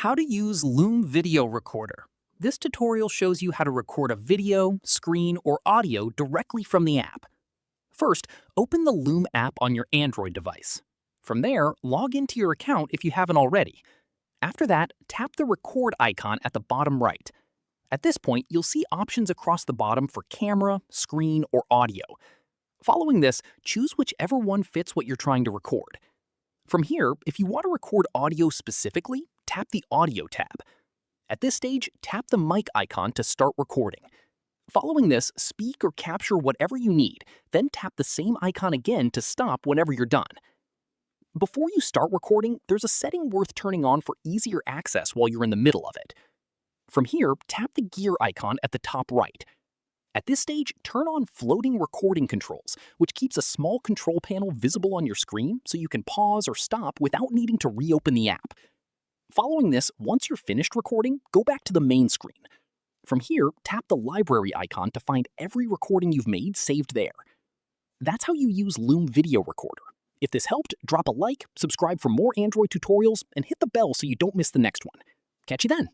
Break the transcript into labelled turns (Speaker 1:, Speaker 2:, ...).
Speaker 1: How to use Loom Video Recorder. This tutorial shows you how to record a video, screen, or audio directly from the app. First, open the Loom app on your Android device. From there, log into your account if you haven't already. After that, tap the record icon at the bottom right. At this point, you'll see options across the bottom for camera, screen, or audio. Following this, choose whichever one fits what you're trying to record. From here, if you want to record audio specifically, tap the Audio tab. At this stage, tap the mic icon to start recording. Following this, speak or capture whatever you need, then tap the same icon again to stop whenever you're done. Before you start recording, there's a setting worth turning on for easier access while you're in the middle of it. From here, tap the gear icon at the top right. At this stage, turn on floating recording controls, which keeps a small control panel visible on your screen so you can pause or stop without needing to reopen the app. Following this, once you're finished recording, go back to the main screen. From here, tap the library icon to find every recording you've made saved there. That's how you use Loom Video Recorder. If this helped, drop a like, subscribe for more Android tutorials, and hit the bell so you don't miss the next one. Catch you then!